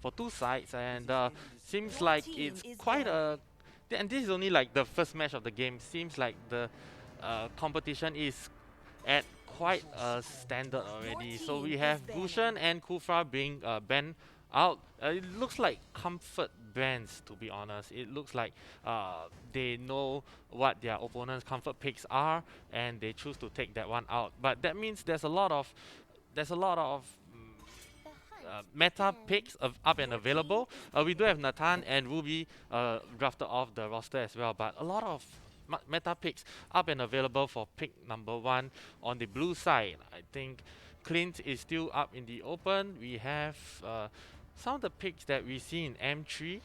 for two sides, and seems like it's quite a. And this is only like the first match of the game. Seems like the competition is at quite a standard already. So we have Gushen and Kufra being banned out. It looks like comfort bans, to be honest. It looks like they know what their opponent's comfort picks are, and they choose to take that one out. But that means there's a lot of meta picks up and available. We do have Nathan and Ruby drafted off the roster as well, but a lot of meta picks up and available for pick number one on the blue side. I think Clint is still up in the open. We have some of the picks that we see in M3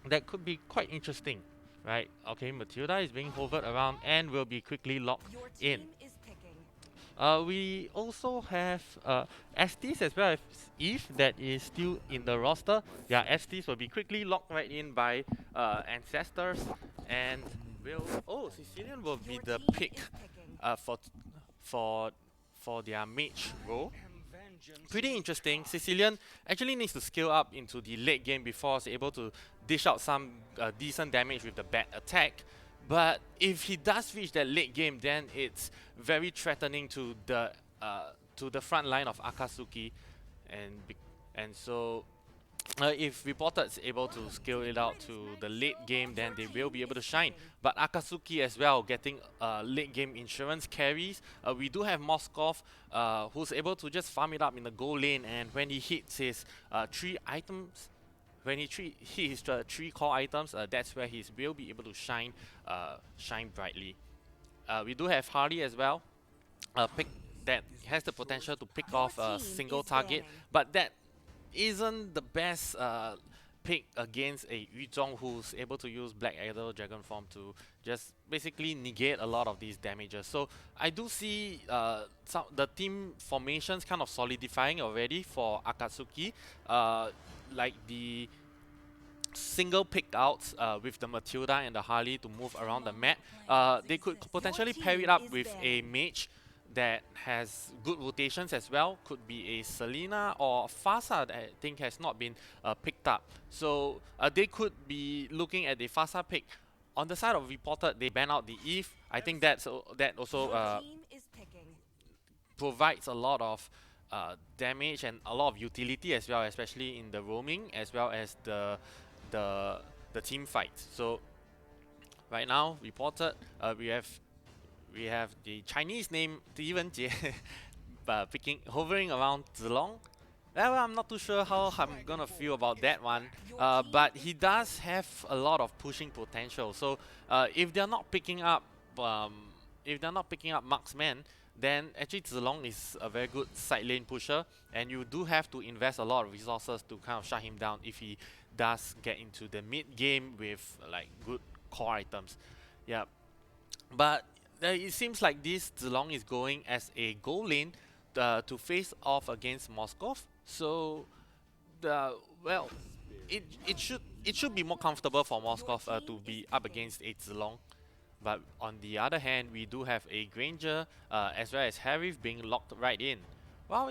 that could be quite interesting, right? Okay, Matilda is being hovered around and will be quickly locked in. We also have STs as well as Eve that is still in the roster. Yeah, STs will be quickly locked right in by Ancestors, and Sicilian will be the pick for for for their mage role. Pretty interesting. Sicilian actually needs to scale up into the late game before he's able to dish out some decent damage with the bat attack. But if he does reach that late game, then it's very threatening to the front line of Akatsuki, and so if Reported is able to scale it out to the late game, then they will be able to shine. But Akatsuki as well, getting late game insurance carries. We do have Moskov, who's able to just farm it up in the goal lane, and when he hits his three items, when he hits his three core items, that's where he will be able to shine brightly. We do have Harley as well, pick that has the potential to pick off a single target, but that isn't the best pick against a Yu Zhong who's able to use Black Adder Dragon Form to just basically negate a lot of these damages. So I do see the team formations kind of solidifying already for Akatsuki, like the single picked outs with the Matilda and the Harley to move around the map. They could potentially pair it up with a mage that has good rotations as well. Could be a Selena or Fasa that I think has not been picked up. So they could be looking at the Fasa pick. On the side of Reported, they ban out the Eve. I think that also provides a lot of damage and a lot of utility as well, especially in the roaming as well as the team fights. So right now, Reported, we have the Chinese name Tiwenjie hovering around Zilong. Well, I'm not too sure how I'm gonna feel about that one, but he does have a lot of pushing potential. So if they're not picking up marksman, then actually Zilong is a very good side lane pusher, and you do have to invest a lot of resources to kind of shut him down if he does get into the mid game with like good core items. Yeah, but it seems like this Zilong is going as a goal lane to face off against Moskov. So, well, it should be more comfortable for Moskov to be up against a Zilong. But on the other hand, we do have a Granger as well as Harif being locked right in. Well,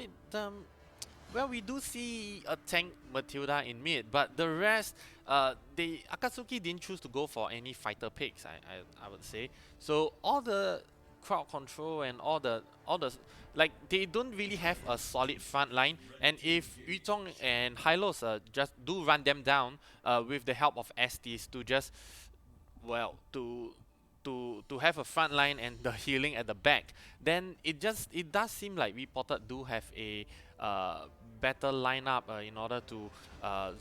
well, we do see a tank Matilda in mid, but the rest, Akatsuki didn't choose to go for any fighter picks. I would say so. All the crowd control and all the like they don't really have a solid front line. And if Yuzhong and Hylos just do run them down with the help of STs to just to have a front line and the healing at the back, then it does seem like Reported do have a better lineup in order to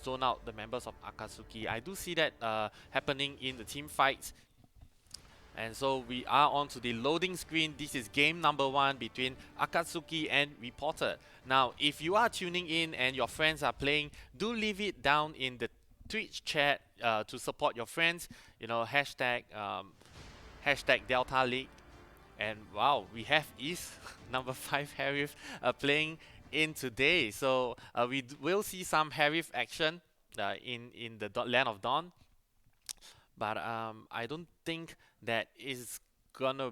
zone out the members of Akatsuki. I do see that happening in the team fights. And so we are on to the loading screen. This is game number 1 between Akatsuki and Reported. Now, if you are tuning in and your friends are playing, do leave it down in the Twitch chat to support your friends. You know, hashtag Delta League. And wow, we have East number 5 Harif playing in today. So we will see some Harif action in the Land of Dawn. But I don't think that is gonna,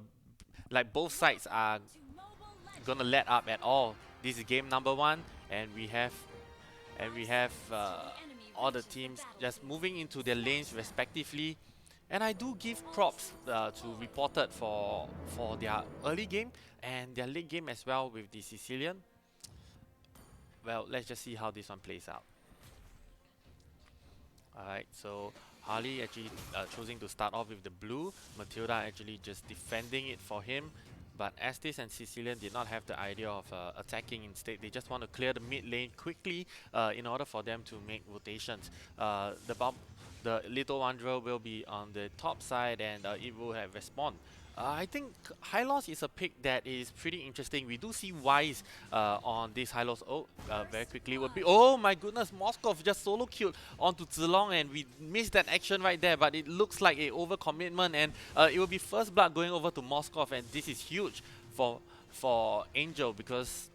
like, both sides are gonna let up at all. This is game number 1, and we have and we have all the teams just moving into their lanes respectively. And I do give props to Reported for their early game and their late game as well with the Sicilian. Well, let's just see how this one plays out. Alright, so Harley actually choosing to start off with the blue. Matilda actually just defending it for him. But Estes and Sicilian did not have the idea of attacking instead. They just want to clear the mid lane quickly in order for them to make rotations. The Little Wanderer will be on the top side and it will have respawn. I think Hylos is a pick that is pretty interesting. We do see Wise on this Hylos. Oh, very quickly would be. Oh my goodness, Moskov just solo killed onto Zilong and we missed that action right there. But it looks like a overcommitment and it will be first blood going over to Moskov, and this is huge for Angel because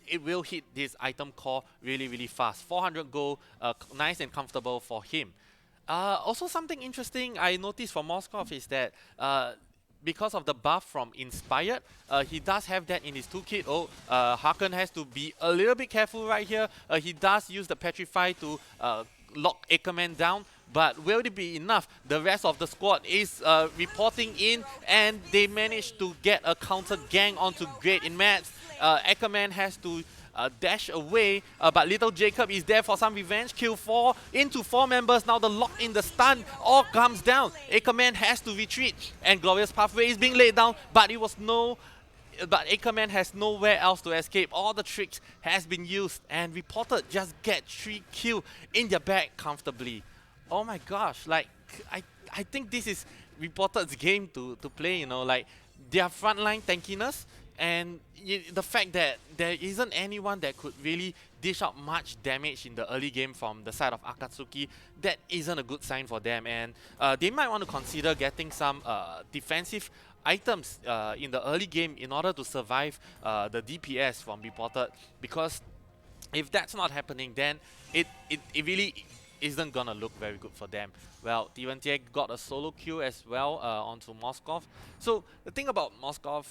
it will hit this item core really fast. 400 gold, nice and comfortable for him. Also something interesting I noticed from Moskov is that because of the buff from Inspired, he does have that in his toolkit. Oh, Haken has to be a little bit careful right here. He does use the Petrify to lock Ackerman down, but will it be enough? The rest of the squad is reporting in and they managed to get a counter gang onto Great in Mats. Ackerman has to dash away, but Little Jacob is there for some revenge. Kill 4 into 4 members. Now the lock in, the stun all comes down. Ackerman has to retreat and Glorious Pathway is being laid down, but Ackerman has nowhere else to escape. All the tricks has been used and Reported just get 3 kills in their bag comfortably. Oh my gosh, like I think this is Reported's game to play, you know, like their frontline tankiness and the fact that there isn't anyone that could really dish out much damage in the early game from the side of AKATSUKI, that isn't a good sign for them, and they might want to consider getting some defensive items in the early game in order to survive the DPS from Reported, because if that's not happening, then it really isn't gonna look very good for them. Well, Tivantier got a solo kill as well onto Moskov. So the thing about Moskov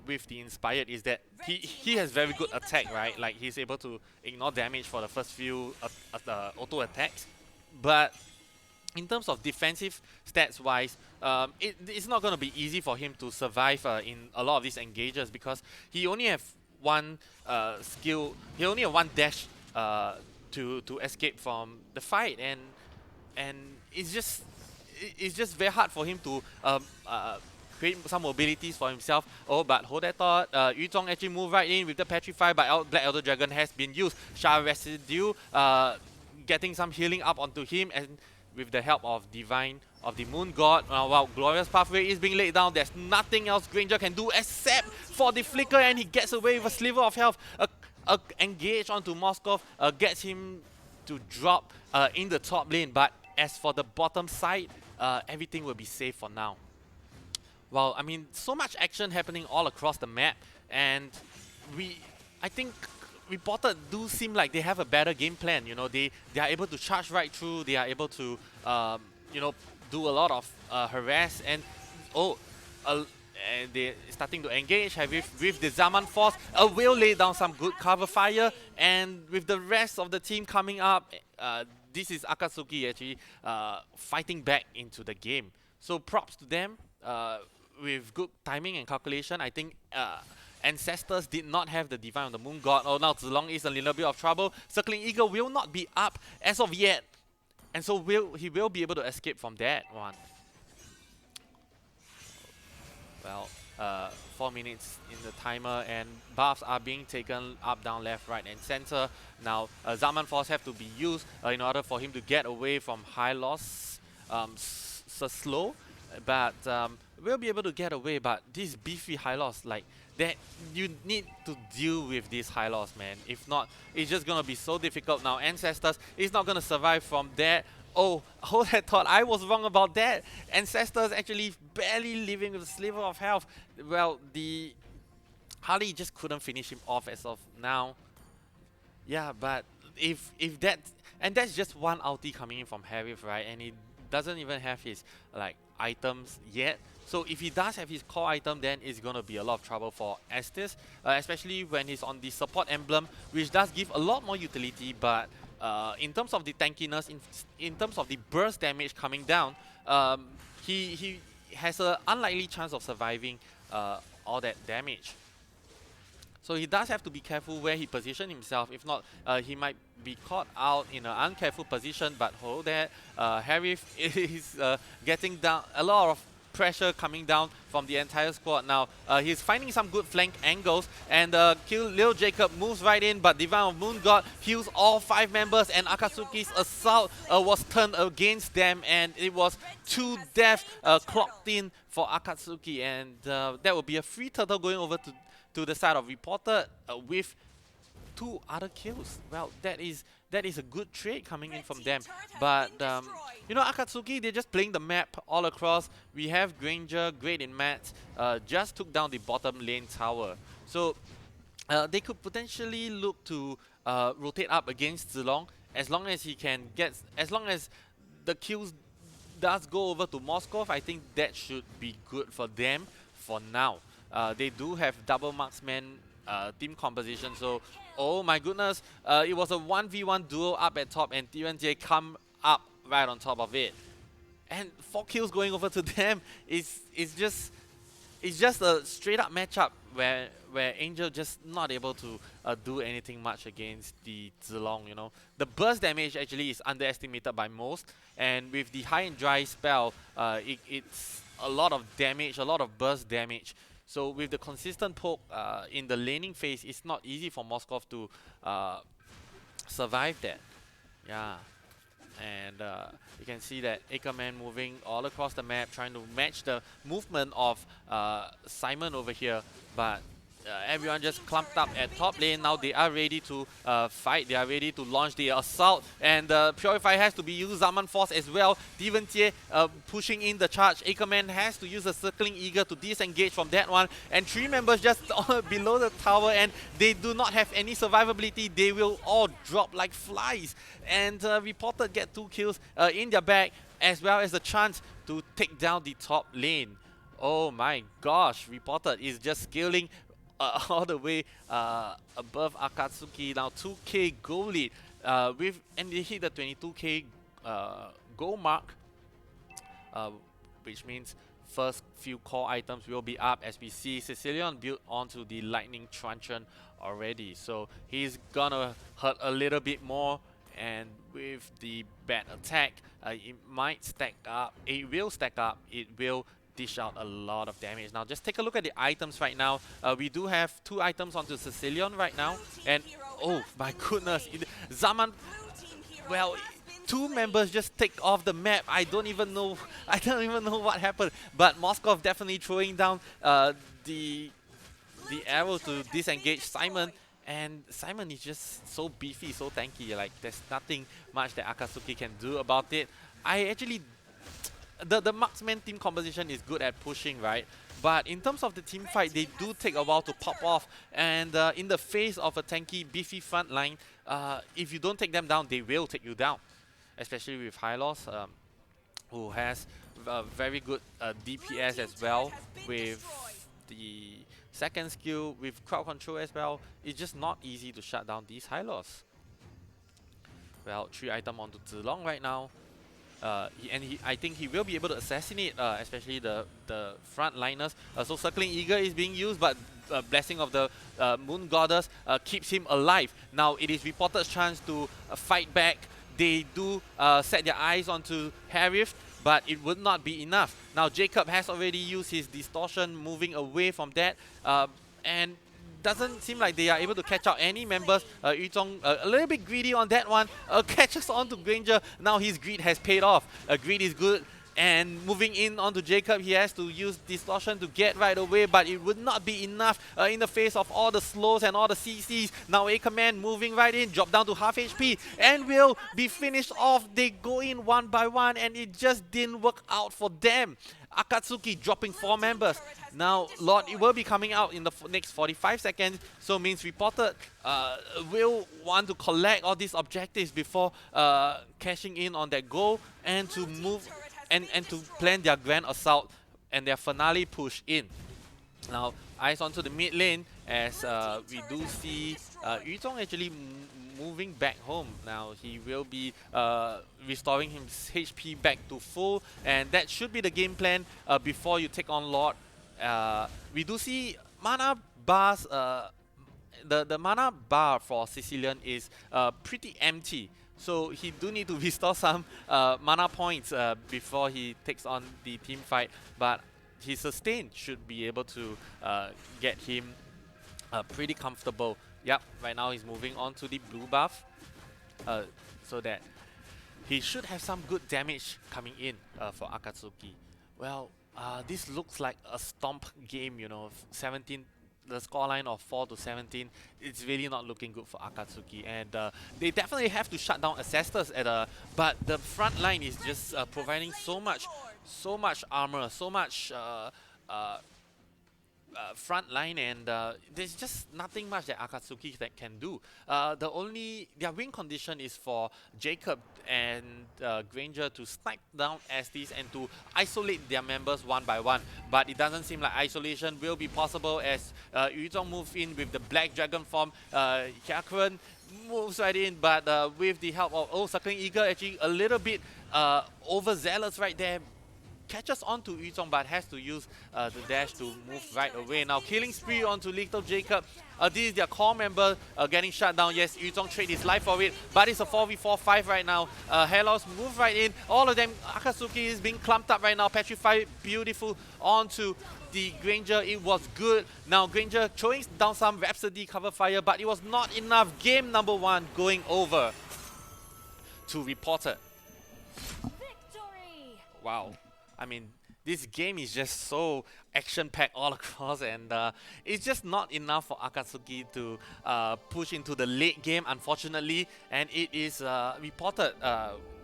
with the Inspired is that he has very good attack, right? Like he's able to ignore damage for the first few auto attacks. But in terms of defensive stats wise, it's not gonna be easy for him to survive in a lot of these engages because he only have one skill, he only have one dash to escape from the fight, and it's just very hard for him to create some mobilities for himself. Oh, but hold that thought. Yu Zhong actually moved right in with the Petrify, but Black Elder Dragon has been used. Shah Residue getting some healing up onto him, and with the help of Divine of the Moon God, wow, Glorious Pathway is being laid down. There's nothing else Granger can do except for the Flicker, and he gets away with a sliver of health. Engage onto Moskov gets him to drop in the top lane, but as for the bottom side, everything will be safe for now. Well, I mean, so much action happening all across the map, and I think Reported do seem like they have a better game plan. You know, they are able to charge right through. They are able to you know, do a lot of harass, and and they're starting to engage with the Zaman Force. Will lay down some good cover fire, and with the rest of the team coming up, this is AKATSUKI actually fighting back into the game. So props to them with good timing and calculation. I think Ancestors did not have the Divine of the Moon God. Oh, now Zilong is in a little bit of trouble. Circling Eagle will not be up as of yet, and so he will be able to escape from that one. Well, 4 minutes in the timer, and buffs are being taken up, down, left, right, and center. Now, Zaman Force have to be used in order for him to get away from Hylos slow, but we'll be able to get away. But this beefy Hylos, like that, you need to deal with this Hylos, man. If not, it's just gonna be so difficult. Now, Ancestors is not gonna survive from that. Oh, hold that thought, I was wrong about that. Ancestors actually barely living with a sliver of health. Well, the Harley just couldn't finish him off as of now. Yeah, but if that, and that's just one ulti coming in from Harith, right? And it doesn't even have his like items yet. So if he does have his core item, then it's gonna be a lot of trouble for Estes, especially when he's on the support emblem, which does give a lot more utility. But in terms of the tankiness, in terms of the burst damage coming down, he has an unlikely chance of surviving all that damage. So he does have to be careful where he positions himself. If not, he might be caught out in an uncareful position. But hold that, Harith is getting down a lot of pressure coming down from the entire squad now. He's finding some good flank angles, and Lil Jacob moves right in, but Divine of Moon God heals all 5 members, and Akatsuki's assault was turned against them, and it was 2 deaths clocked in for Akatsuki, and that will be a free turtle going over to the side of Reporter with 2 other kills. Well, that is a good trade coming in from them. But you know, Akatsuki, they're just playing the map all across. We have Granger, great in mats, just took down the bottom lane tower. So they could potentially look to rotate up against Zilong, as long as he can get, as long as the kills does go over to Moskov. I think that should be good for them for now. They do have double marksman team composition, so oh my goodness, it was a 1v1 duo up at top, and TNJ come up right on top of it, and 4 kills going over to them. It's just a straight up matchup where Angel just not able to do anything much against the Zilong. You know, the burst damage actually is underestimated by most, and with the high and dry spell, it's a lot of damage, a lot of burst damage. So with the consistent poke in the laning phase, it's not easy for Moskov to survive that. Yeah, and you can see that Ackerman moving all across the map, trying to match the movement of Simon over here, but everyone just clumped up at top lane. Now they are ready to fight. They are ready to launch the assault, and Purify has to be used. Zaman Force as well. Diventie pushing in the charge. Ackerman has to use a Circling Eagle to disengage from that one, and 3 members just below the tower, and they do not have any survivability. They will all drop like flies, and Reported get 2 kills in their bag, as well as the chance to take down the top lane. Oh my gosh, Reported is just scaling all the way above Akatsuki. Now 2k goal lead, and they hit the 22k goal mark, which means first few core items will be up, as we see Sicilian built onto the Lightning Truncheon already. So he's gonna hurt a little bit more, and with the bad attack, it might stack up. It will stack up. It will dish out a lot of damage. Now just take a look at the items right now. We do have 2 items onto Sicilian right now, and oh my goodness, Zaman, well, 2 members just take off the map. I don't even know what happened, but Moskov definitely throwing down the arrow to disengage Simon, and Simon is just so beefy, so tanky. Like, there's nothing much that Akatsuki can do about it. I actually, the marksman team composition is good at pushing, right? But in terms of the team fight, they do take a while to pop off. And in the face of a tanky, beefy front line, if you don't take them down, they will take you down. Especially with Hylos, who has very good DPS as well. With the second skill, with crowd control as well, it's just not easy to shut down these Hylos. Well, 3 items onto Zilong right now. I think he will be able to assassinate, especially the frontliners. So Circling Eagle is being used, but Blessing of the Moon Goddess keeps him alive. Now it is Reported's chance to fight back. They do set their eyes onto Harith, but it would not be enough. Now Jacob has already used his distortion, moving away from that, and doesn't seem like they are able to catch out any members. Yuzhong a little bit greedy on that one, catches on to Granger. Now his greed has paid off. Greed is good, and moving in onto Jacob, he has to use distortion to get right away, but it would not be enough in the face of all the slows and all the CCs. Now Ackerman moving right in, drop down to half HP, and will be finished off. They go in one by one, and it just didn't work out for them. Akatsuki dropping 4 members. Now Lord, it will be coming out in the next 45 seconds, so means Reported will want to collect all these objectives before cashing in on that goal, and to move and to plan their grand assault and their finale push in. Now, eyes onto the mid lane as we do see Yu Zhong actually moving back home. Now, he will be restoring his HP back to full, and that should be the game plan before you take on Lord. We do see mana bars. The mana bar for Sicilian is pretty empty. So he do need to restore some mana points before he takes on the team fight. But his sustain should be able to get him pretty comfortable. Yep, right now he's moving on to the blue buff. So that he should have some good damage coming in for AKATSUKI. Well, this looks like a stomp game, you know, 17, the scoreline of 4-17. It's really not looking good for AKATSUKI, and they definitely have to shut down Ancestors but the front line is just providing so much armor, so much front line, and there's just nothing much that AKATSUKI can do. Their win condition is for Jacob and Granger to snipe down Estes and to isolate their members one by one. But it doesn't seem like isolation will be possible as Yu Zhong moves in with the Black Dragon form. Hyakren moves right in, but with the help of Circling Eagle, actually a little bit overzealous right there. Catches onto Yu Zhong but has to use the dash to move right away. Now killing spree onto Little Jacob. This is their core member getting shut down. Yes, Yu Zhong traded his life for it, but it's a 4v4-5 right now. Helos move right in. All of them, AKATSUKI is being clumped up right now. Petrified, beautiful onto the Granger. It was good. Now Granger throwing down some Rhapsody cover fire, but it was not enough. Game number 1 going over to Reported. Wow. I mean, this game is just so action-packed all across, and it's just not enough for AKATSUKI to push into the late game, unfortunately. And it is Reported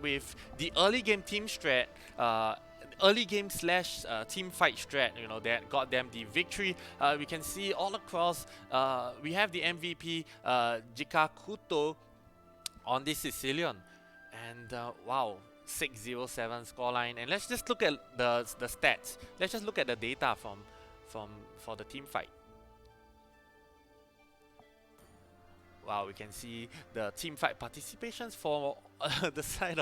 with the early game team strat, early game slash team fight strat, you know, that got them the victory. We can see all across, we have the MVP Jika Kuto on this Sicilian, and wow. 607 scoreline, and let's just look at the stats. Let's just look at the data for the team fight. Wow, we can see the team fight participations for the side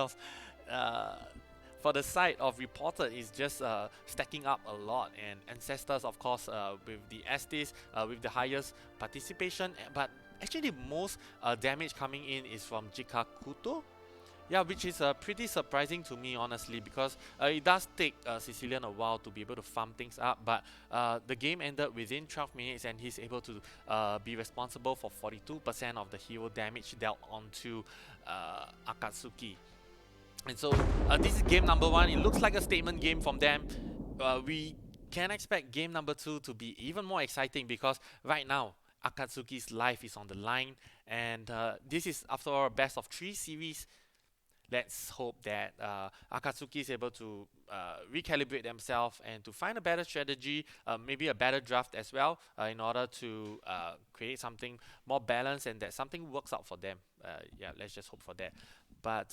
of Reported is just stacking up a lot, and Ancestors, of course, with the Estes with the highest participation, but actually the most damage coming in is from Jika Kuto. Yeah, which is pretty surprising to me, honestly, because it does take Sicilian a while to be able to farm things up, but the game ended within 12 minutes and he's able to be responsible for 42% of the hero damage dealt onto AKATSUKI. And so this is game number 1. It looks like a statement game from them. We can expect game number 2 to be even more exciting, because right now AKATSUKI's life is on the line, and this is, after all, a best of 3 series. Let's hope that AKATSUKI is able to recalibrate themselves and to find a better strategy, maybe a better draft as well, in order to create something more balanced and that something works out for them. Yeah, let's just hope for that. But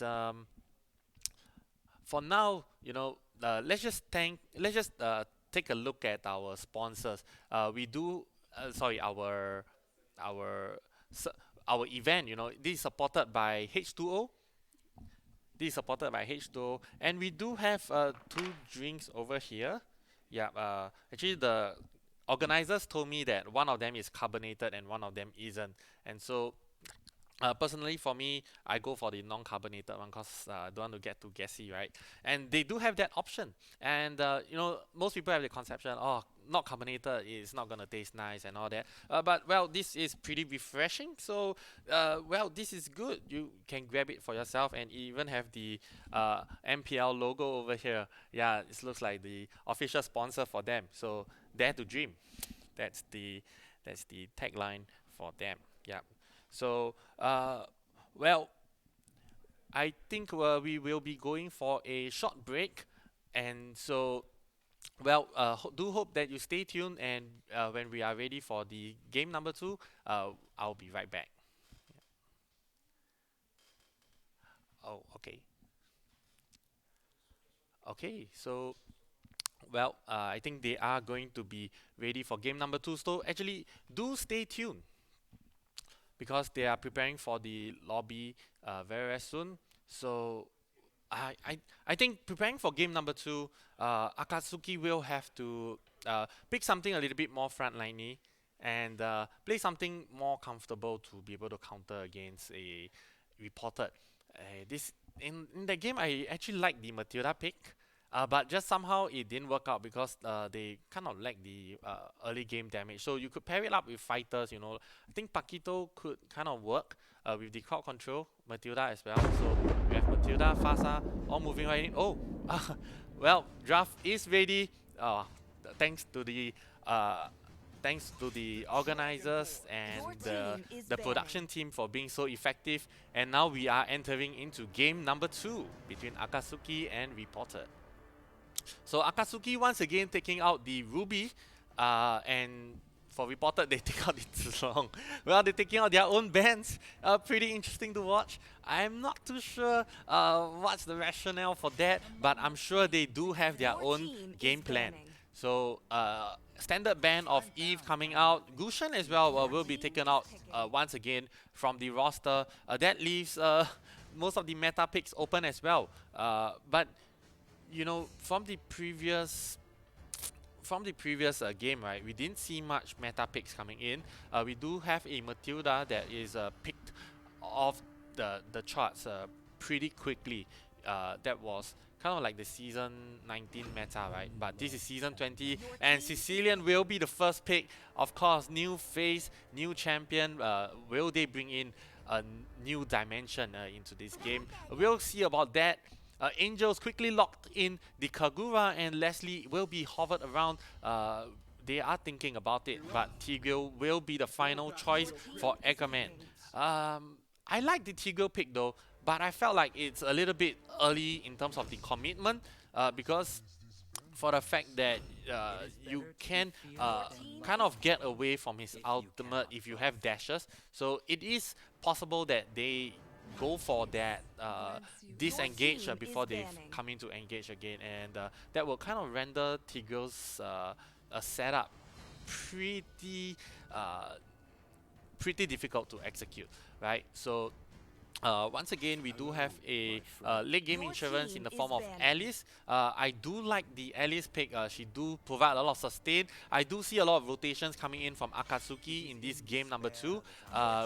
for now, you know, let's just take a look at our sponsors. We do, sorry, our event. You know, this is supported by H2O. This is supported by H2O, and we do have 2 drinks over here. Yeah, actually the organizers told me that one of them is carbonated and one of them isn't, and so personally for me, I go for the non-carbonated one because I don't want to get too gassy, right? And they do have that option, and you know, most people have the conception, oh, not carbonated is not gonna taste nice and all that, but well, this is pretty refreshing, so well, this is good. You can grab it for yourself, and even have the MPL logo over here. Yeah, it looks like the official sponsor for them, so dare to dream. That's the tagline for them. Yeah. So well, I think we will be going for a short break, and so well, do hope that you stay tuned, and when we are ready for the game number 2, I'll be right back. Oh, okay. Okay, so I think they are going to be ready for game number two. So actually, do stay tuned because they are preparing for the lobby very, very soon. So I, I I think preparing for game number two, Akatsuki will have to pick something a little bit more frontliney and play something more comfortable to be able to counter against a reported. This in that game, I actually like the Matilda pick, but just somehow it didn't work out because they kind of lack the early game damage. So you could pair it up with fighters. I think Paquito could kind of work with the crowd control, Matilda as well. So we have Matilda, Fasa, all moving right in. Oh, draft is ready. Uh, thanks to the uh, thanks to the organizers and the production team for being so effective. And now we are entering into game number two between Akatsuki and Reported. So Akatsuki once again taking out the Ruby, and for Reported they take out it long. Well, they're taking out their own bands. Pretty interesting to watch. I'm not too sure what's the rationale for that, but I'm sure they do have their own game plan. So standard ban of Eve coming out. Gushen as well will be taken out once again from the roster. That leaves most of the meta picks open as well. But from the previous game, right, we didn't see much meta picks coming in. We do have a Matilda that is picked off the charts pretty quickly. That was kind of like the season 19 meta, right? But this is season 20, and Sicilian will be the first pick. Of course, new face, new champion. Will they bring in a new dimension into this game? We'll see about that. Angels quickly locked in the Kagura, and Leslie will be hovered around. They are thinking about it, but Tigreal will be the final choice for Ackerman. I like the Tigreal pick though, but I felt like it's a little bit early in terms of the commitment, because for the fact that you can kind of get away from his ultimate if you have dashes. So it is possible that they go for that disengage before they come in to engage again, and that will kind of render Tigreal's setup pretty pretty difficult to execute, right? So once again, we do have a late game insurance in the form of Alice. I do like the Alice pick. She do provide a lot of sustain. I do see a lot of rotations coming in from Akatsuki in this game number two.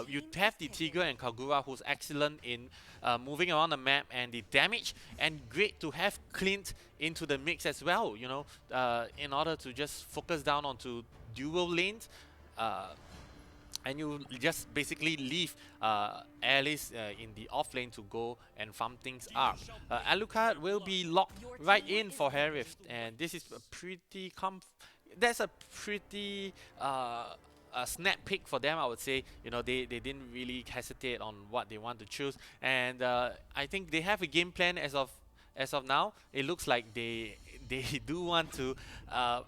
You have the Tigreal and Kagura, who's excellent in moving around the map and the damage, and great to have Clint into the mix as well, in order to just focus down onto dual lanes. And you just basically leave Alice in the off lane to go and farm things up. Alucard will be locked right in for Harith, and this is a pretty that's a pretty a snap pick for them, I would say. They didn't really hesitate on what they want to choose, and I think they have a game plan as of now. It looks like they do want to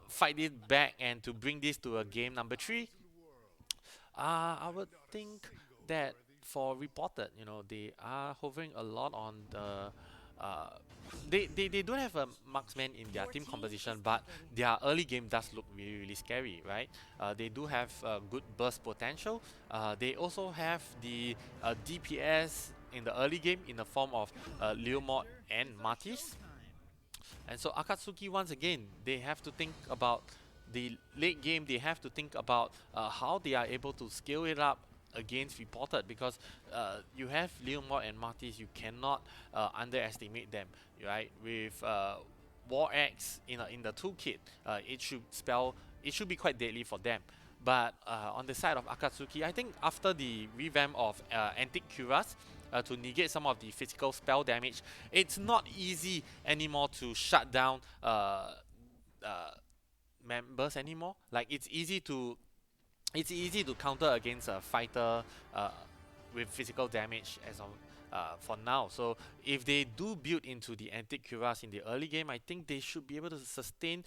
fight it back and to bring this to a game number 3. I would think that for Reported, they are hovering a lot on the. They don't have a marksman in their team composition, but their early game does look really, really scary, right? They do have good burst potential. They also have the DPS in the early game in the form of Leomord and Martis. And so Akatsuki, once again, they have to think about the late game. They have to think about how they are able to scale it up against Reported, because you have Leomord and Martis. You cannot underestimate them, right? With War Axe in the toolkit, it should be quite deadly for them. But on the side of Akatsuki, I think after the revamp of Antique Cuirass, to negate some of the physical spell damage, it's not easy anymore to shut down members anymore. Like it's easy to counter against a fighter with physical damage as of for now. So if they do build into the Antique Cuirass in the early game, I think they should be able to sustain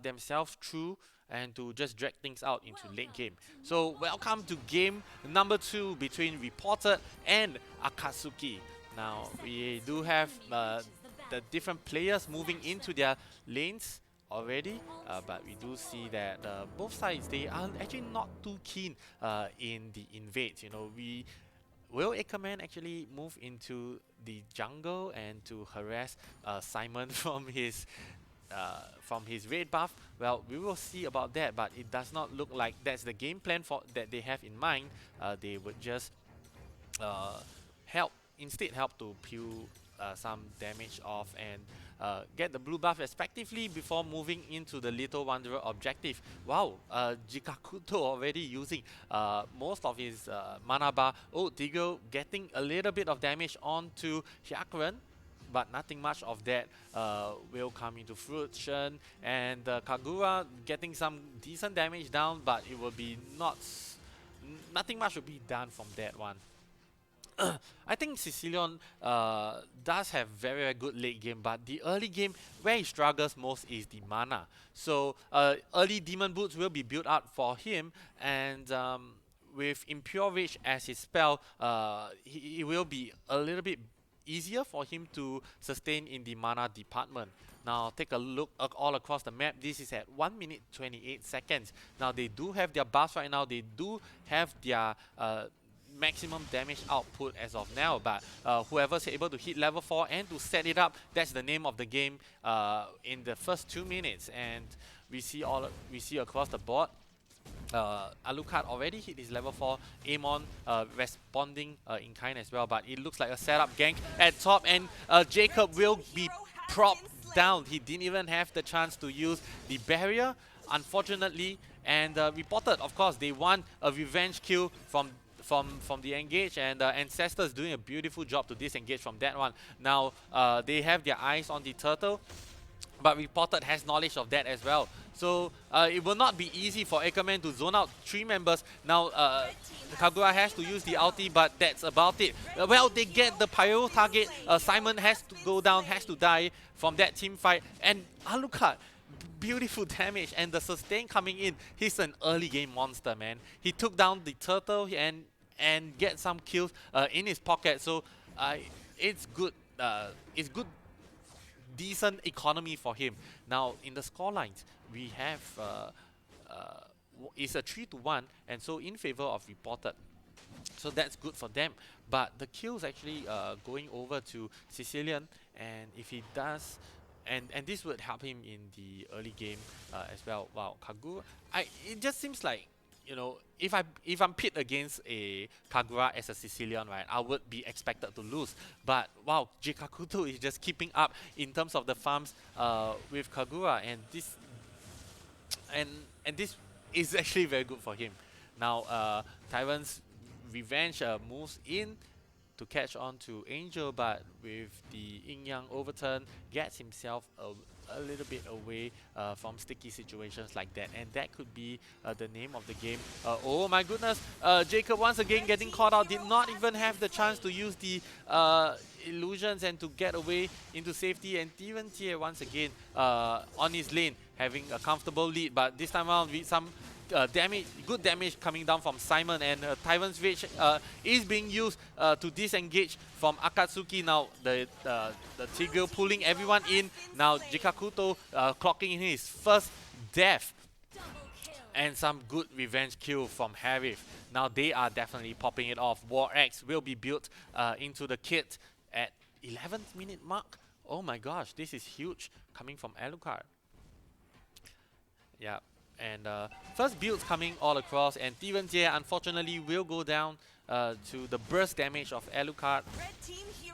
themselves through and to just drag things out into late game. So welcome to game number 2 between Reported and Akatsuki. Now we do have the different players moving into their lanes already, but we do see that both sides, they are actually not too keen in the invades. You know, will Ackerman actually move into the jungle and to harass Simon from his red buff? Well, we will see about that, but it does not look like that's the game plan for that they have in mind. They would just uh, help to peel some damage off and get the blue buff respectively before moving into the Little Wanderer objective. Wow, Jikakuto already using most of his mana bar. Oh, Tiggle getting a little bit of damage onto Hyakran, but nothing much of that will come into fruition. And Kagura getting some decent damage down, but it will be nothing much will be done from that one. I think Sicilian does have very good late game, but the early game where he struggles most is the mana. So early Demon Boots will be built out for him, and with Impure Rage as his spell, it will be a little bit easier for him to sustain in the mana department. Now take a look all across the map. This is at 1 minute 28 seconds. Now they do have their buffs right now. They do have their maximum damage output as of now, but whoever's able to hit level 4 and to set it up, that's the name of the game in the first 2 minutes. And we see across the board Alucard already hit his level 4, Amon responding in kind as well, but it looks like a setup gank at top, and Jacob will be propped down. He didn't even have the chance to use the barrier, unfortunately, and reported, of course, they want a revenge kill from the engage, and Ancestors doing a beautiful job to disengage from that one. Now they have their eyes on the turtle, but reported has knowledge of that as well. So it will not be easy for Ackerman to zone out 3 members. Now Kagura has to use the ulti, but that's about it. Well, they get the pyro target. Simon has to go down, has to die from that team fight, and Alucard, beautiful damage, and the sustain coming in. He's an early game monster, man. He took down the turtle and get some kills in his pocket. So it's good. It's good, decent economy for him. Now in the scorelines, we have it's a 3-1, and so in favor of reported. So that's good for them. But the kills actually going over to Sicilian, and if he does. And this would help him in the early game as well. Wow, Kagura. It just seems like, you know, if I'm pit against a Kagura as a Sicilian, right, I would be expected to lose. But wow, Jikakuto is just keeping up in terms of the farms with Kagura, and this is actually very good for him. Now Tyrant's Revenge moves in to catch on to Angel, but with the Yin Yang overturn, gets himself a little bit away from sticky situations like that, and that could be the name of the game. Oh my goodness, Jacob once again getting caught out, did not even have the chance to use the illusions and to get away into safety, and Steven Tier once again on his lane having a comfortable lead, but this time around with some good damage coming down from Simon, and Tyrant's Rage is being used to disengage from Akatsuki. Now the Tigreal pulling everyone in. Now Jikakuto clocking in his first death, and some good revenge kill from Harith. Now they are definitely popping it off. War Axe will be built into the kit at 11th minute mark. Oh my gosh, this is huge coming from Alucard. Yeah. And first builds coming all across, and Steven Jie unfortunately will go down to the burst damage of Alucard,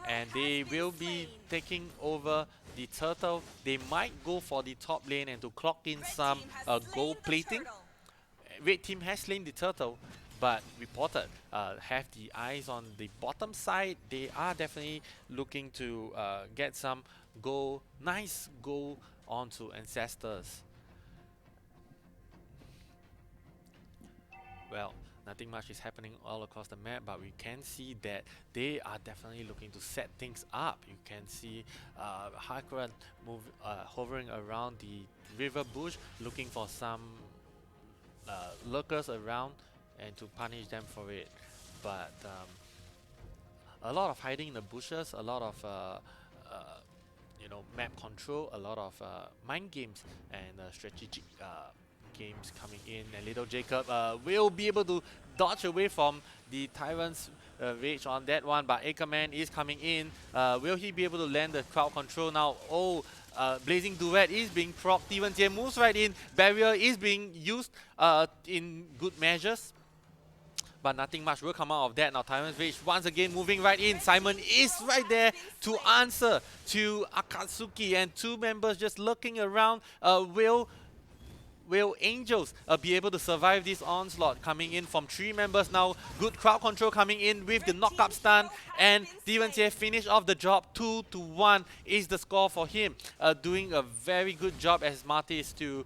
and they will be taking over the turtle. They might go for the top lane and to clock in some gold plating. Red team has slain the turtle, but reported have the eyes on the bottom side. They are definitely looking to get some gold, nice gold onto Ancestors. Well, nothing much is happening all across the map, but we can see that they are definitely looking to set things up. You can see Hyakran hovering around the river bush, looking for some lurkers around and to punish them for it. But a lot of hiding in the bushes, a lot of map control, a lot of mind games and strategic games coming in. And little Jacob will be able to dodge away from the Tyrant's rage on that one, but Ackerman is coming in. Will he be able to land the crowd control now? Oh, Blazing Duet is being proc. Steven Jie moves right in. Barrier is being used in good measures, but nothing much will come out of that. Now Tyrant's Rage once again moving right in. Simon is right there to answer to AKATSUKI, and two members just looking around. Will Angels be able to survive this onslaught coming in from three members now? Good crowd control coming in with the knock-up stun, and Steven Jie finish off the job. 2-1 is the score for him. Doing a very good job as Martis to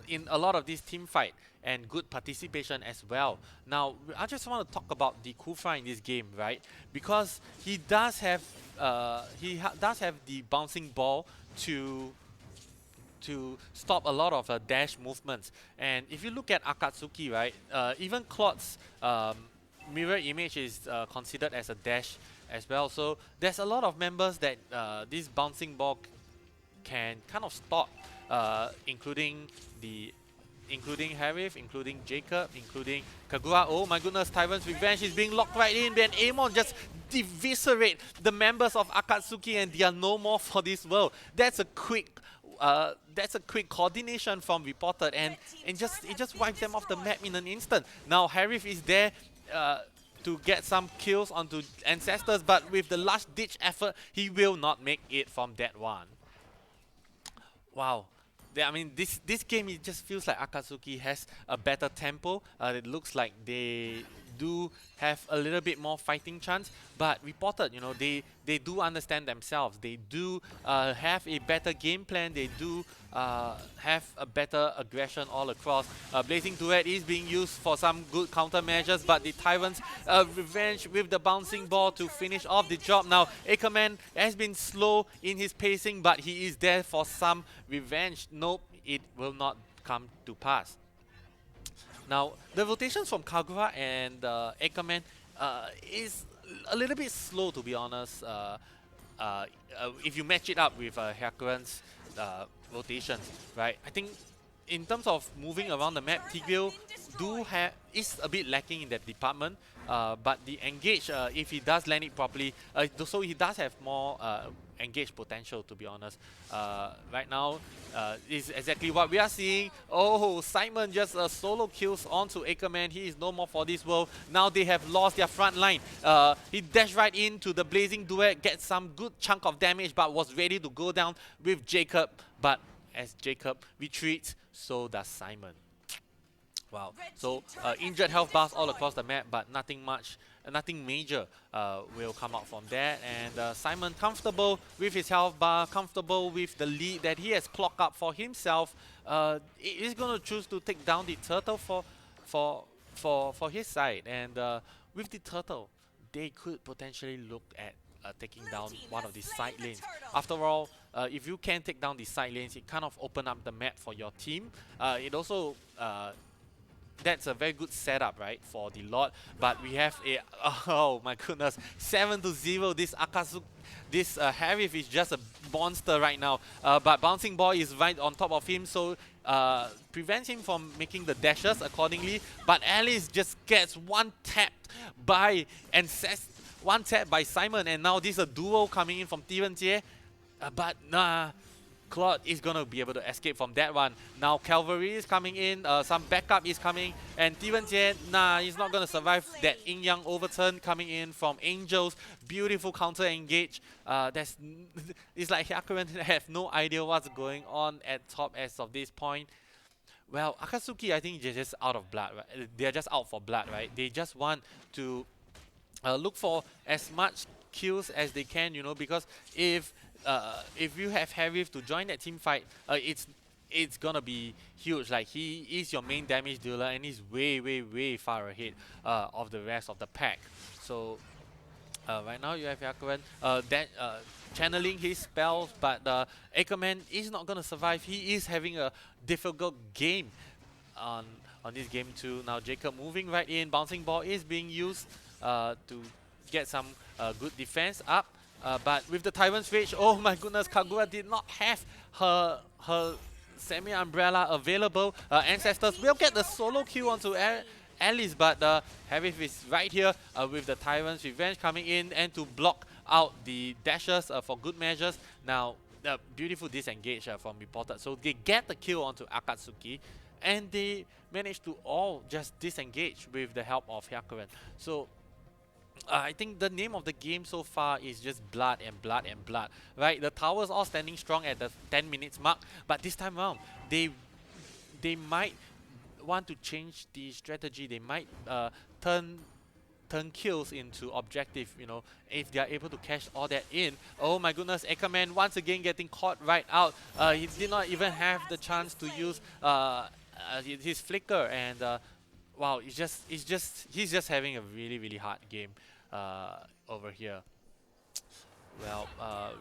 in a lot of this team fight, and good participation as well. Now, I just want to talk about the Kufra in this game, right? Because he does have the bouncing ball to stop a lot of dash movements. And if you look at AKATSUKI, right, even Claude's mirror image is considered as a dash as well. So there's a lot of members that this bouncing ball can kind of stop, including Harith, including Jacob, including Kagura. Oh my goodness, Tyrant's Revenge is being locked right in. Then Amon just eviscerate the members of AKATSUKI, and they are no more for this world. That's a quick coordination from Reported, and it just wipes them off the map in an instant. Now Harith is there to get some kills onto Ancestors, but with the last ditch effort, he will not make it from that one. Wow. I mean, this game, it just feels like AKATSUKI has a better tempo. It looks like they do have a little bit more fighting chance, but Reported, they do understand themselves. They do have a better game plan. They do have a better aggression all across. Blazing Duet is being used for some good countermeasures, but the Tyrant's Revenge with the bouncing ball to finish off the job. Now, Ackerman has been slow in his pacing, but he is there for some revenge. Nope, it will not come to pass. Now, the rotations from Kagura and Ackerman is a little bit slow, to be honest. If you match it up with Hakuran's rotations, right? I think in terms of moving around the map, Tigreal is a bit lacking in that department. But the engage, if he does land it properly, so he does have more engage potential, to be honest. Right now, is exactly what we are seeing. Oh, Simon just solo kills onto Ackerman. He is no more for this world. Now they have lost their front line. He dashed right into the Blazing Duet, gets some good chunk of damage, but was ready to go down with Jacob. But as Jacob retreats, so does Simon. Wow. So injured health bars all across the map, but nothing major will come out from that. And Simon comfortable with his health bar, comfortable with the lead that he has clocked up for himself. He is going to choose to take down the turtle for his side. And with the turtle, they could potentially look at taking down one of the side lanes. After all, if you can take down the side lanes, it kind of open up the map for your team. It also that's a very good setup, right, for the Lord. But we have a, oh my goodness, 7-0. This AKATSUKI, this Harith is just a monster right now. But Bouncing Ball is right on top of him, so prevents him from making the dashes accordingly. But Alice just gets one tapped by Simon, and now this is a duo coming in from Steven Jie. But nah, Claude is going to be able to escape from that one. Now Calvary is coming in, some backup is coming, and Steven Jie, nah, he's not going to survive that Yin Yang overturn coming in from Angels. Beautiful counter engage. It's like Hakuran have no idea what's going on at top as of this point. Well, AKATSUKI, I think they're just out of blood, right? They're just out for blood, right? They just want to look for as much kills as they can, because if you have Harith to join that team fight, it's gonna be huge. Like, he is your main damage dealer, and he's way far ahead of the rest of the pack. So right now you have Hakuran channeling his spells, but Ackerman is not gonna survive. He is having a difficult game on this game too. Now Jacob moving right in, bouncing ball is being used to get some good defense up. But with the Tyrant's Rage, oh my goodness, Kagura did not have her semi-umbrella available. Ancestors will get the solo kill onto Alice, but Harith is right here with the Tyrant's Revenge coming in and to block out the dashes for good measures. Now, beautiful disengage from Reported. So they get the kill onto Akatsuki, and they manage to all just disengage with the help of Hyakuren. So I think the name of the game so far is just blood and blood and blood, right? The towers all standing strong at the 10 minutes mark, but this time around, they might want to change the strategy. They might turn kills into objective, you know, if they are able to cash all that in. Oh my goodness, Ackerman once again getting caught right out. He did not even have the chance to use his flicker, and wow, he's just having a really hard game over here. Well,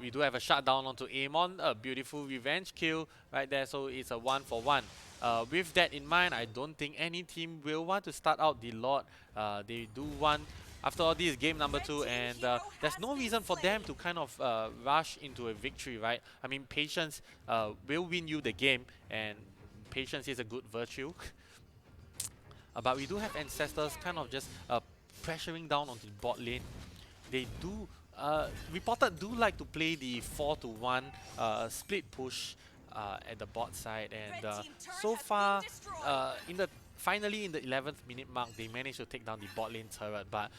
we do have a shutdown onto Amon, a beautiful revenge kill right there, so it's a 1-for-1. With that in mind, I don't think any team will want to start out the Lord. They do want, after all, this is game number 2, and there's no reason for them to kind of rush into a victory, right? I mean, patience will win you the game, and patience is a good virtue. But we do have Ancestors kind of just pressuring down onto the bot lane. They do, Reported do like to play the 4-to-1 split push at the bot side, and so far, finally in the 11th minute mark, they managed to take down the bot lane turret, but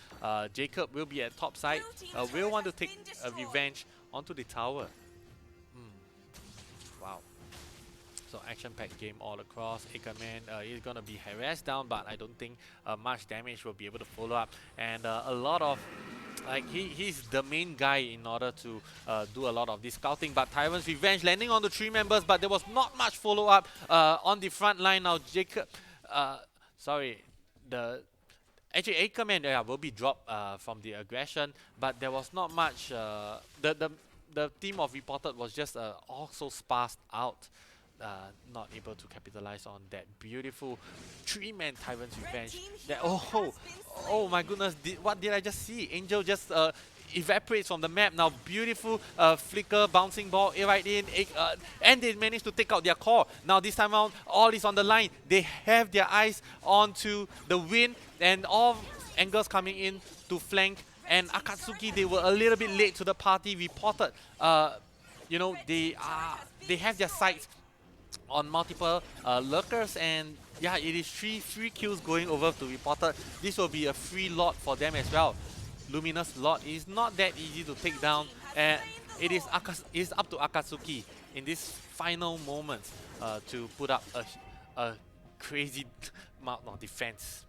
Jacob will be at top side, will want to take a revenge onto the tower. Wow. So action-packed game all across. Ackerman is gonna be harassed down, but I don't think much damage will be able to follow up. And a lot of, like, he's the main guy in order to do a lot of this scouting. But Tyrant's Revenge landing on the 3 members, but there was not much follow-up on the front line. Now Jacob, sorry, actually Ackerman will be dropped from the aggression, but there was not much. The team of Reported was just also sparsed out. Not able to capitalize on that beautiful 3-man Tyrant's Revenge. That, oh my goodness, what did I just see? Angel just evaporates from the map. Now beautiful flicker, bouncing ball right in, and they managed to take out their core. Now this time around, all is on the line. They have their eyes onto the win, and all angles coming in to flank. And Akatsuki, they were a little bit late to the party. Reported, you know, they have their sights on multiple lurkers, and yeah, it is three kills going over to Reported. This will be a free lot for them as well. Luminous lot is not that easy to take down, and it is up to Akatsuki in this final moments to put up a crazy amount of defense.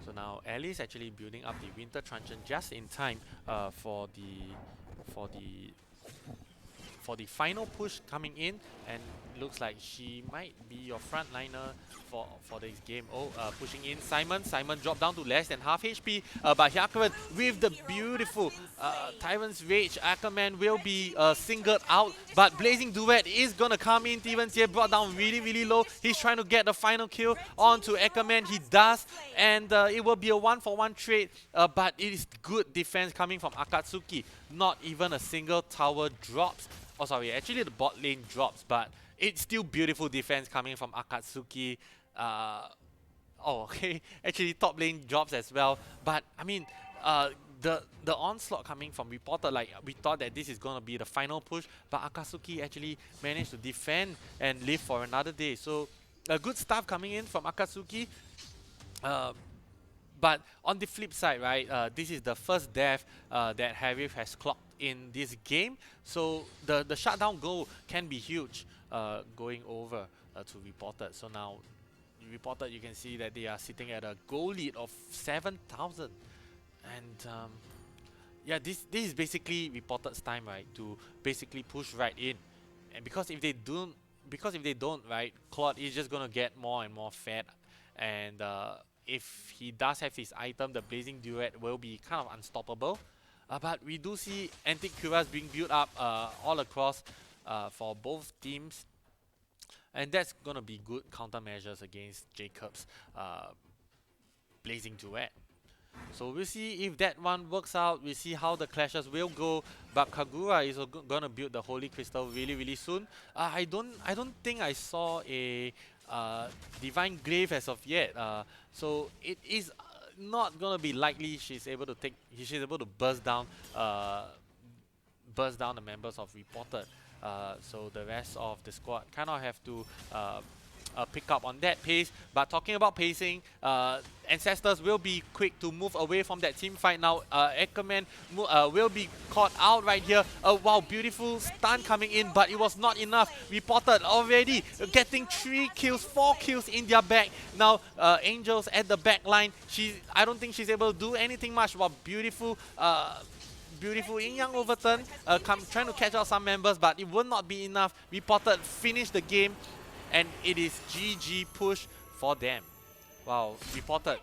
So now Alice actually building up the Winter Truncheon just in time for the final push coming in, and looks like she might be your frontliner for this game. Pushing in Simon dropped down to less than half HP, but Hyakuren with the beautiful Tyrant's Rage. Ackerman will be singled out, but Blazing Duet is gonna come in. Stevens here brought down really low. He's trying to get the final kill onto Ackerman. He does, and it will be a 1-for-1 trade, but it is good defense coming from Akatsuki. Not even a single tower drops. Oh, sorry, actually the bot lane drops, but it's still beautiful defense coming from Akatsuki. Okay, actually top lane drops as well, but I mean, the onslaught coming from Reporter, like, we thought that this is gonna be the final push, but Akatsuki actually managed to defend and live for another day. So good stuff coming in from Akatsuki. But on the flip side, right, this is the first death that Harith has clocked in this game. So the shutdown goal can be huge going over to Reported. So now, Reported, you can see that they are sitting at a goal lead of 7,000. And yeah, this is basically Reported's time, right, to basically push right in. And because if they don't, right, Claude is just gonna get more and more fed, and if he does have his item, the Blazing Duet will be kind of unstoppable. But we do see Antique Curas being built up all across for both teams, and that's gonna be good countermeasures against Jacob's blazing duet. So we'll see if that one works out. We'll see how the clashes will go. But Kagura is gonna build the Holy Crystal really soon. I don't think I saw a Divine Glaive as of yet. So it is not gonna be likely she's able to burst down the members of Reported. So the rest of the squad kind of have to pick up on that pace. But talking about pacing, Ancestors will be quick to move away from that team fight now. Ackerman will be caught out right here. Wow, beautiful stun coming in, but it was not enough. Reported already getting 3 kills, 4 kills in their back. Now Angels at the back line. I don't think she's able to do anything much. Wow, beautiful Yin Yang overturn, trying to catch out some members, but it will not be enough. Reported finish the game, and it is GG push for them. Wow, Reported,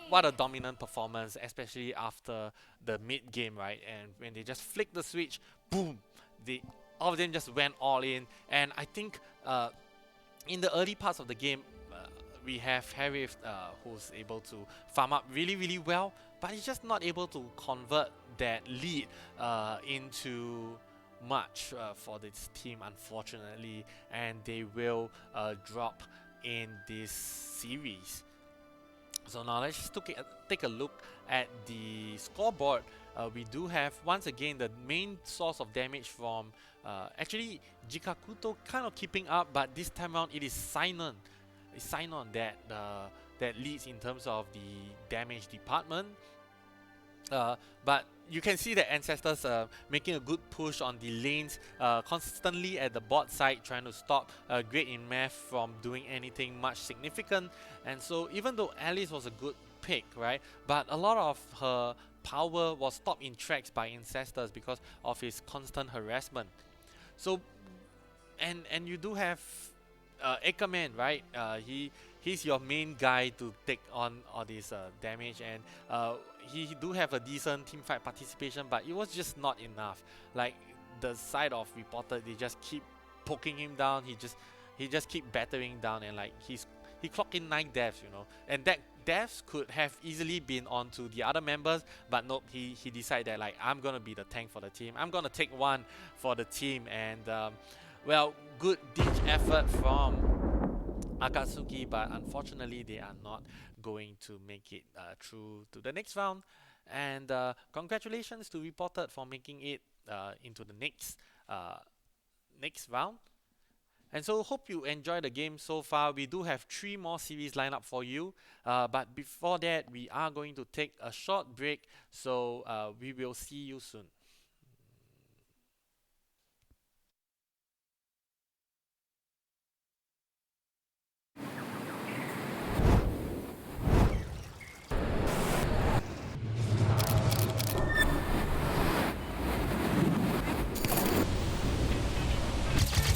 what a dominant performance, especially after the mid game, right? And when they just flicked the switch, boom, all of them just went all in. And I think in the early parts of the game, we have Harith who's able to farm up really well, but he's just not able to convert that lead into much for this team, unfortunately, and they will drop in this series. So now let's just take a look at the scoreboard. We do have, once again, the main source of damage from actually Jikakuto kind of keeping up, but this time around it is Sinon. It's Sinon that leads in terms of the damage department. But you can see the Ancestors making a good push on the lanes, constantly at the bot side, trying to stop Great in Math from doing anything much significant. And so even though Alice was a good pick, right, but a lot of her power was stopped in tracks by Ancestors because of his constant harassment. So, and you do have Ackerman, right? He's your main guy to take on all this damage, and he do have a decent team fight participation, but it was just not enough. Like the side of Reported, they just keep poking him down. He just keep battering down, and like he clocked in 9 deaths, you know, and that deaths could have easily been onto the other members, but nope, he decided that like, I'm gonna be the tank for the team. I'm gonna take one for the team, and well, good ditch effort from AKATSUKI, but unfortunately they are not going to make it through to the next round. And congratulations to Reported for making it into the next round. And so hope you enjoyed the game so far. We do have 3 more series lined up for you, but before that we are going to take a short break, so we will see you soon.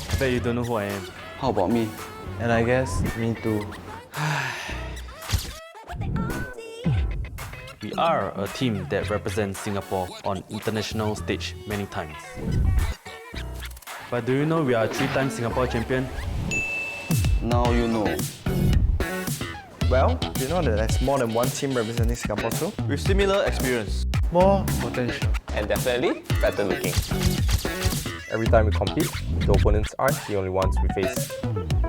I bet you don't know who I am. How about me? And I guess me too. We are a team that represents Singapore on international stage many times. But do you know we are 3-time Singapore champion? Now you know. Well, you know that there's more than one team representing Singapore too? With similar experience, More potential. And definitely better looking. Every time we compete, the opponents aren't the only ones we face.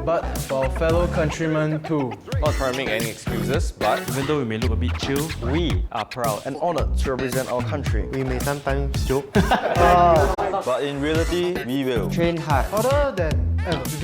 But for our fellow countrymen too. Not trying to make any excuses, but even though we may look a bit chill, we are proud. And honored to represent our country. We may sometimes joke. but in reality, we will. Train hard. Other than